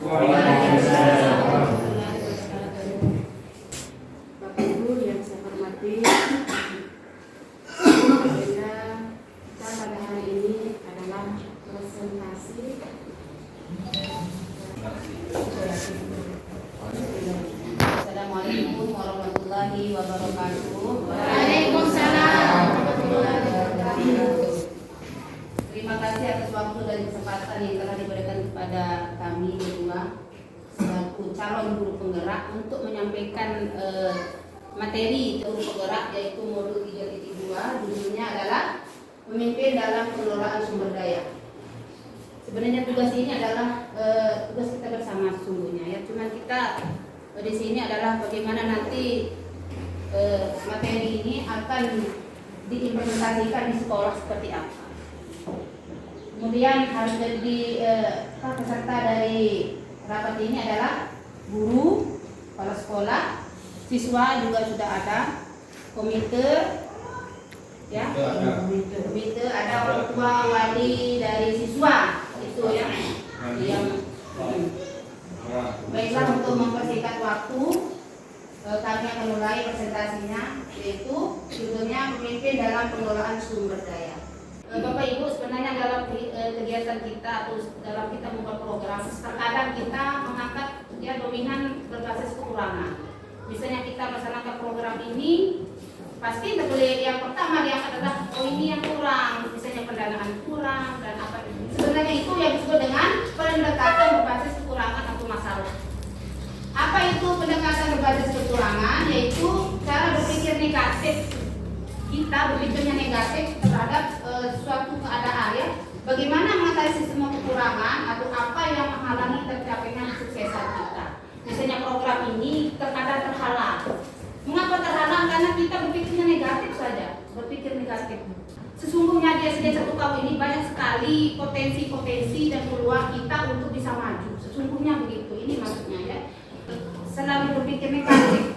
Waalaikumsalam. Bapak Ibu yang saya hormati, agenda kita pada hari ini adalah presentasi. Assalamualaikum warahmatullahi wabarakatuh. Waalaikumsalam warahmatullahi wabarakatuh. Terima kasih atas waktu dan kesempatan yang telah diberikan kepada kami berdua selaku calon guru penggerak untuk menyampaikan materi guru penggerak, yaitu modul 3.2. Judulnya adalah memimpin dalam pengelolaan sumber daya. Sebenarnya tugas ini adalah tugas kita bersama sesungguhnya ya. Cuman kita di sini adalah bagaimana nanti materi ini akan diimplementasikan di sekolah seperti apa. Kemudian harus jadi peserta dari rapat ini adalah guru, kepala sekolah, siswa juga sudah ada, komite, ya, komite, ada orang tua, wali dari siswa itu ya, yang baiklah. Untuk mempersingkat waktu, kami akan mulai presentasinya, yaitu judulnya memimpin dalam pengelolaan sumber daya. Bapak Ibu, sebenarnya dalam kegiatan kita atau dalam kita membuat program, terkadang kita mengangkat ya dominan berbasis kekurangan. Misalnya kita melaksanakan program ini, pasti boleh yang pertama diangkat adalah ini yang kurang, misalnya pendanaan kurang dan apa. Sebenarnya itu yang disebut dengan pendekatan berbasis kekurangan atau masalah. Apa itu pendekatan berbasis kekurangan? Yaitu cara berpikir negatif. Kita berpikirnya negatif terhadap suatu keadaan ya. Bagaimana mengatasi semua kekurangan atau apa yang menghalangi tercapainya kesuksesan kita. Misalnya program ini terkadang terhalang. Mengapa terhalang? Karena kita berpikirnya negatif saja, berpikir negatif. Sesungguhnya di SD 1 tahun ini banyak sekali potensi-potensi dan peluang kita untuk bisa maju. Sesungguhnya begitu. Ini maksudnya ya. Selalu berpikir negatif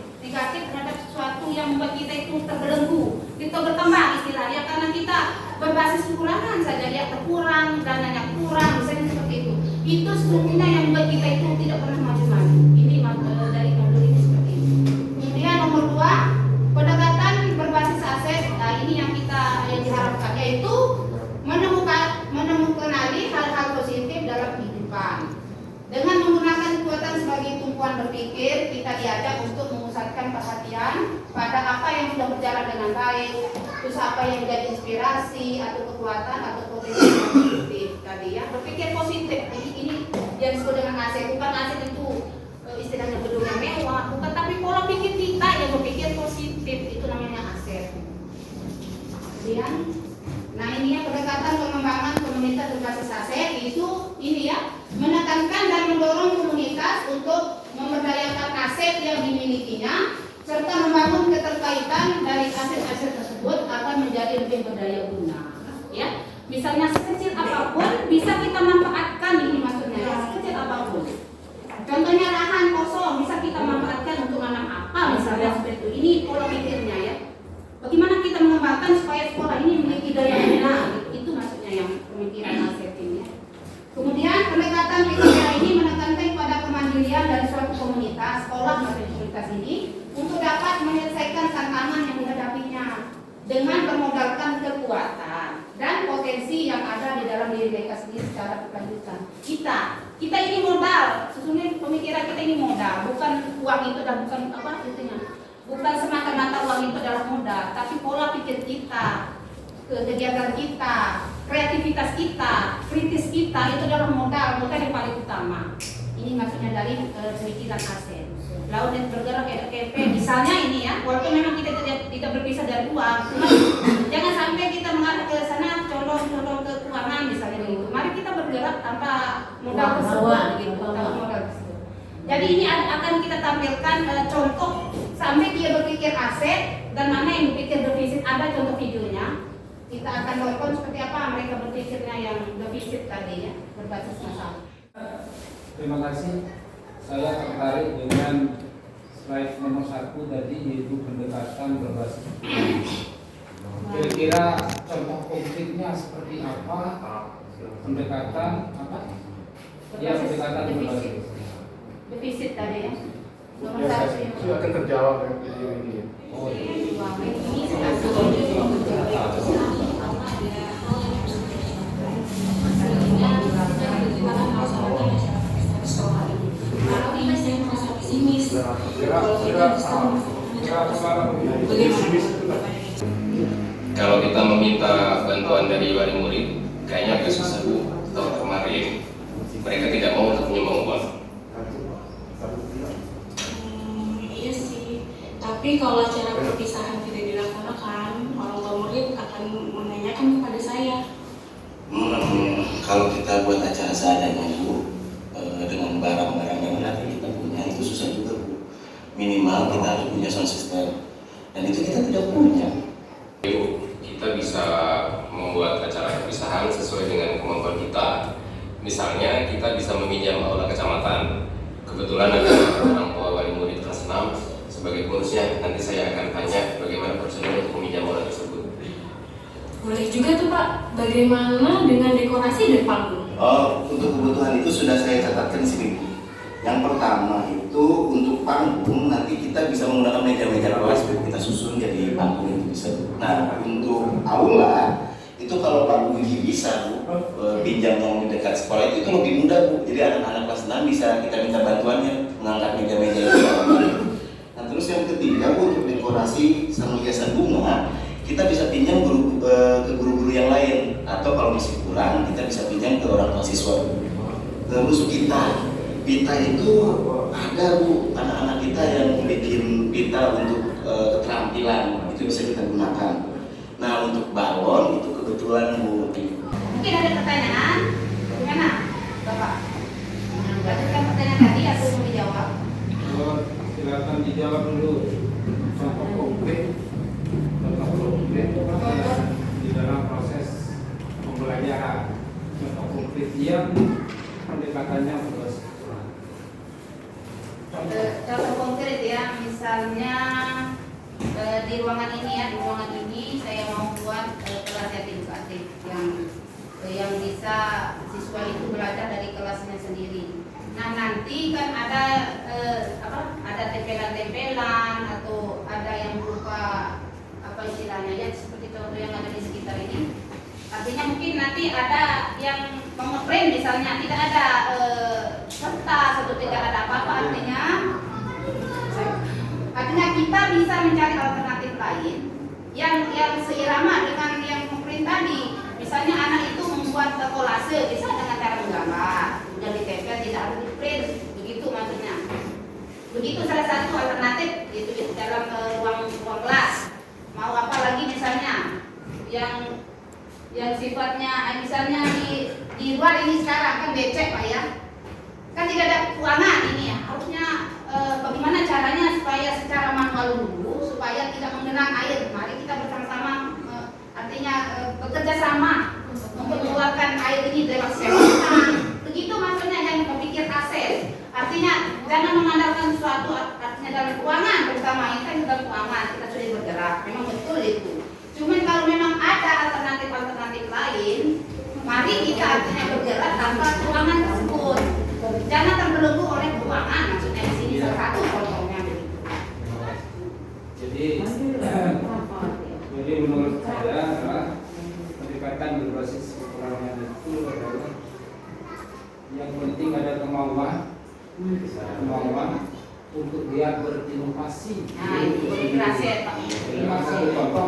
terhadap sesuatu yang membuat kita itu terbelenggu, kita berkembang istilahnya, karena kita berbasis kekurangan saja, ya terkurang, dananya kurang, misalnya seperti itu. Itu sesungguhnya yang membuat kita itu tidak pernah maju-maju. Ini dari modul ini seperti itu. Kemudian nomor 2, pendekatan berbasis aset. Nah, ini yang kita diharapkan, yaitu menemukan hal-hal positif dalam kehidupan. Dengan menggunakan kekuatan sebagai tumpuan berpikir, kita diajak untuk memusatkan perhatian pada apa yang sudah berjalan dengan baik, terus apa yang menjadi inspirasi atau kekuatan atau potensi yang positif tadi ya. Berpikir positif, ini yang disebut dengan aset. Bukan aset itu istilahnya gedung yang mewah, bukan, tapi pola pikir kita yang berpikir positif, itu namanya aset. Kemudian, nah ini ya, pendekatan pengembangan komunitas berbasis aset itu ini ya, menekankan dan mendorong komunitas untuk memberdayakan aset yang dimilikinya serta membangun keterkaitan dari aset-aset tersebut akan menjadi lebih berdaya guna. Ya, misalnya sekecil apapun bisa kita manfaatkan, ini maksudnya ya, sekecil apapun. Contohnya lahan kosong bisa kita manfaatkan untuk nanam apa misalnya seperti itu. Ini pola pikirnya ya. Bagaimana kita mengembangkan supaya sekolah ini memiliki daya guna? Itu maksudnya yang pemikiran aset ini. Kemudian pendekatan PKK ini menekankan pada kemandirian dari suatu komunitas, sekolah atau komunitas ini untuk dapat menyelesaikan tantangan yang dihadapinya dengan bermodalkan kekuatan dan potensi yang ada di dalam diri mereka sendiri secara berkelanjutan. Kita ini modal, sesungguhnya pemikiran kita ini modal, bukan uang itu dan bukan apa intinya. Bukan semata-mata uang itu adalah modal, tapi pola pikir kita, kegiatan kita, kreativitas kita, kritis kita itu adalah modal yang paling utama. Ini maksudnya dari pemikiran aset. Lalu dan bergerak KP, misalnya ini ya, walaupun memang kita tidak berpisah dari uang, jangan sampai kita mengarah ke sana condong ke keuangan misalnya begitu. Mari kita bergerak tanpa modal tersebut, gitu, tanpa modal tersebut. Jadi ini akan kita tampilkan contoh sampai dia berpikir aset dan mana yang berpikir defisit. Ada contoh videonya. Kita akan nonton seperti apa mereka berpikirnya yang defisit tadi ya, berbasis masalah. Terima kasih. Saya tertarik dengan slide nomor 1 tadi, yaitu pendekatan berbasis kira-kira contoh konkretnya seperti apa pendekatan apa? Ya, pendekatan berbasis visit tadi ya. Nomor Ya, satu saya akan terjawab ya, video ini. Oh, iya. ini sudah setuju. Kalau kita meminta bantuan dari wali murid, kayaknya agak susah Bu. Tahun kemarin mereka tidak mau untuk menyumbang uang. Iya sih, tapi kalau acara perpisahan tidak dilaksanakan, orang tua murid akan menanyakan kepada saya. Kalau kita buat acara seadanya Bu, dengan barang-barang yang nanti kita punya itu susah juga Bu. Minimal kita harus punya sound system, dan itu kita tidak punya. Ibu, kita bisa membuat acara perpisahan sesuai dengan kemampuan kita. Misalnya kita bisa meminjam aula kecamatan. Kebetulan ada orang tua wali murid kelas 6 sebagai pengurusnya. Nanti saya akan tanya bagaimana prosedur untuk meminjam aula tersebut. Boleh juga tuh Pak, bagaimana dengan dekorasi dan panggung? Oh, untuk kebutuhan itu sudah saya catatkan di sini Bu. Yang pertama itu untuk panggung nanti kita bisa menggunakan meja-meja kelas Bu. Kita susun jadi panggung itu bisa Bu. Nah, untuk aula itu kalau Pak Budi bisa Bu, pinjam yang di dekat sekolah itu lebih mudah Bu. Jadi anak-anak kelas 6 bisa kita minta bantuannya mengangkat meja-meja itu. Nah, terus yang ketiga Bu, untuk dekorasi sama hiasan bunga kita bisa pinjam ke guru-guru yang lain, atau kalau masih kurang kita bisa pinjam ke orang tua siswa. Terus pita itu ada Bu, anak-anak kita yang bikin pita untuk keterampilan itu bisa kita gunakan. Nah, untuk balon itu kebetulan Bu. Mungkin ada pertanyaan? Gimana, Bapak? Lanjutkan pertanyaan tadi atau mau dijawab? Oh, silakan dijawab dulu. Contoh konkret di dalam proses pembelajaran. Contoh konkret yang pendekatannya luas. Contoh konkret ya, misalnya di ruangan ini ya, di ruangan ini saya mau buat kelas edukatif yang bisa siswa itu belajar dari kelasnya sendiri. Nah, nanti kan ada ada tempelan-tempelan atau ada yang berupa apa istilahnya ya, seperti contoh yang ada di sekitar ini. Artinya mungkin nanti ada yang mengeprint misalnya tidak ada kertas atau tidak ada apa-apa, artinya kita bisa mencari alternatif lain yang seirama dengan yang mengeprint tadi. Misalnya anak itu membuat kolase bisa dengan cara menggambar, kemudian ditempel, tidak harus di-print, begitu maksudnya. Begitu salah satu alternatif itu di dalam ruang kelas. Mau apa lagi misalnya yang sifatnya misalnya di luar ini sekarang kan becek Pak ya, kan tidak ada ruangan ini ya, harusnya bagaimana caranya supaya secara manual dulu supaya tidak mengenang air. Mari kita bersama-sama artinya bekerja sama untuk mengeluarkan air ini lewat selokan. Begitu maksudnya, yang berpikir aset. Artinya jangan mengandalkan sesuatu artinya dalam ruangan, terutama ini kan dalam ruangan kita sudah bergerak, memang betul itu. Cuman kalau memang ada alternatif lain, mari kita artinya bergerak tanpa ruangan tersebut. Jangan terbelenggu oleh ruangan, maksudnya di sini salah satu contohnya begitu. Jadi menurut saya adalah pendekatan berbasis kekurangan itu adalah yang penting ada kemauan untuk dia berinovasi. Nah, itu berkreasi Pak. Satu contoh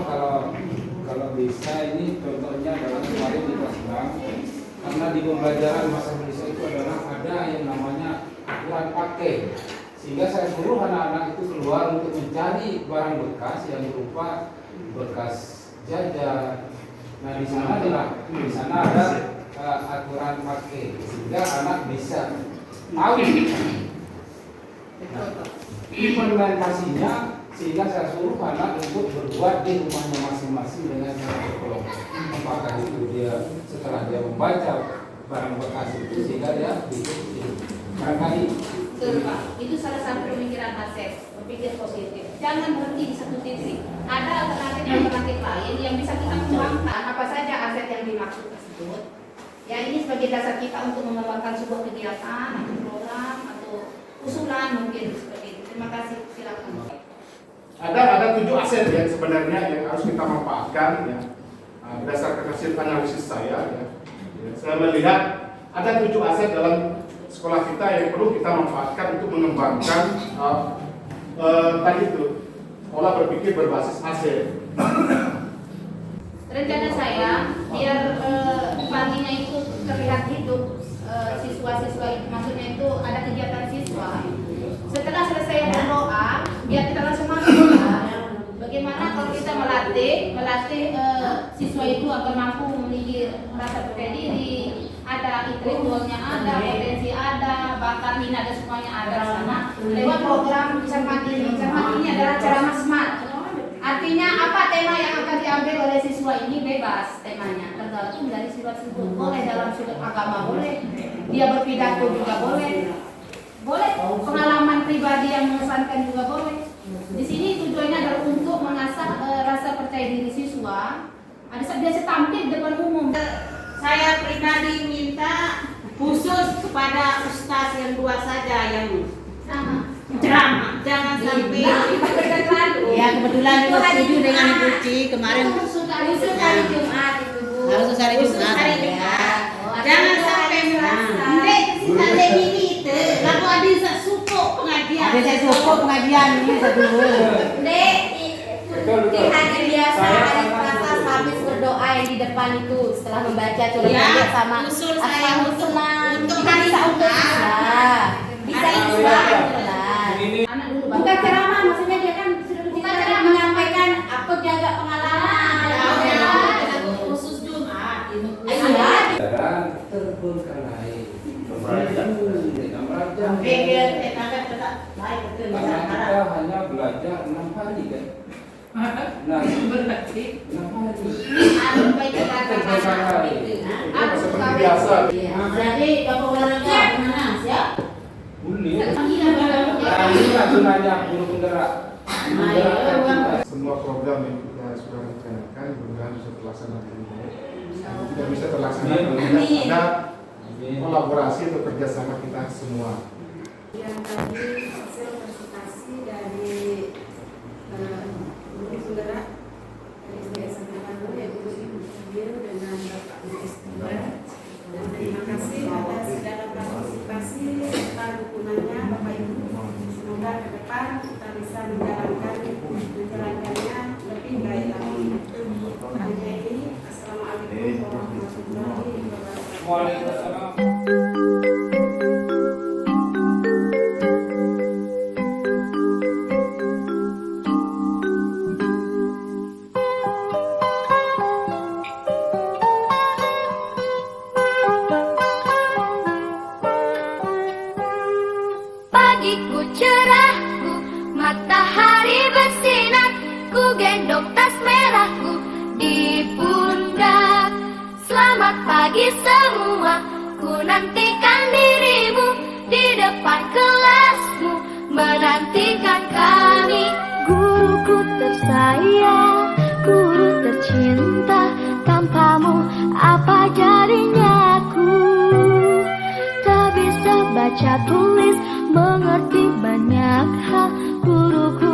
kalau bisa ini contohnya adalah kemarin di kelas 6, karena di pembelajaran masa Indonesia itu adalah ada yang namanya aturan pakai, sehingga saya suruh anak-anak itu keluar untuk mencari barang bekas yang berupa bekas jajan. Nah, di sana ada aturan pakai, sehingga anak bisa tahu. Nah, implementasinya sehingga saya suruh anak untuk berbuat di rumahnya masing-masing dengan cara berkelompok. Apakah itu dia setelah dia membaca barang bekas itu sehingga dia bikin barangkali. Betul Pak, itu salah satu pemikiran Asep, berpikir positif. Jangan berhenti di satu titik. Ada alternatif lain yang bisa kita kembangkan. Apa saja aset yang dimaksud tersebut? Ya, ini sebagai dasar kita untuk mengembangkan sebuah kegiatan atau program atau usulan Terima kasih, silakan. Ada 7 aset yang sebenarnya yang harus kita manfaatkan ya. Berdasarkan hasil analisis saya ya. Saya melihat ada 7 aset dalam sekolah kita yang perlu kita manfaatkan untuk mengembangkan tadi itu pola berpikir berbasis aset. Rencana saya biar paginya itu terlihat hidup, siswa-siswa itu, maksudnya itu ada kegiatan siswa. Setelah selesai berdoa, biar kita langsung masuk. Bagaimana kalau kita melatih siswa itu agar mampu memiliki rasa percaya diri, ada intelektualnya ada, potensi ada, bakat minat dan semuanya ada di sana. Lewat program cermat ini adalah ceramah smart. Artinya apa tema yang akan diambil oleh siswa ini bebas temanya, tergantung dari siswa tersebut. Boleh dalam sudut agama boleh, dia berpidato juga boleh, pengalaman pribadi yang mengesankan juga boleh. Di sini tujuannya adalah untuk mengasah rasa percaya diri siswa. Ada biasa tampil depan umum. Saya pribadi minta khusus kepada ustaz yang 2 saja yang ceramah, jangan sampai Ya kebetulan itu setuju dengan Ibu Ci kemarin Khusus hari Jumat itu Bu. harus hari Jumat. Jangan sampai merasa kita ini itu lalu ada suku pengajian. ada saya cukup pengajian ini satu. Dek, Betul. di hari biasa Saya hari sangat Selasa setuju. habis berdoa yang di depan itu setelah membaca surat Ya, Al-Fatihah sama usul saya Asmaul untuk Husna. hari Bisa untuk Jumat. Islam. Bisa Hari Islam. Jumat. Ini Anak dulu Bukan ceramah, maksudnya dia kan sudah Bukan ceramah. menyampaikan aku jaga pengalaman. Khusus Jumat itu. dan terbengkalai. Karena kita hanya belajar 6 hari kan. Nah, berarti 6 hari. Terbengkalai. Itu seperti biasa. Jadi kalau olahraga gimana? Siap? Boleh. Nah, inilah gunanya guru penggerak. Menggerakkan kita. Semua program yang kita sudah rencanakan mudah-mudahan bisa terlaksana dengan baik. Kalau tidak bisa terlaksana, Amin. ada kolaborasi atau kerjasama kita semua. Yang tadi hasil presentasi dari guru penggerak dari SDS Angkatan yaitu Ibu Fadil dengan Bapak Istiwa. Dan terima kasih atas segala partisipasi serta dukungannya Bapak Ibu. Semoga ke depan kita bisa menjalankannya lebih baik lagi. Hanya ini, Assalamualaikum warahmatullahi wabarakatuh. Waalaikumsalam. Pagiku cerahku, matahari bersinar, ku gendong tas merahku di pundak. Selamat pagi semua, ku nantikan dirimu di depan kelasmu, menantikan kami. Guruku tersayang, guru tercinta, tanpamu apa jadinya aku? Tak bisa baca tulis, mengerti banyak hal. Guruku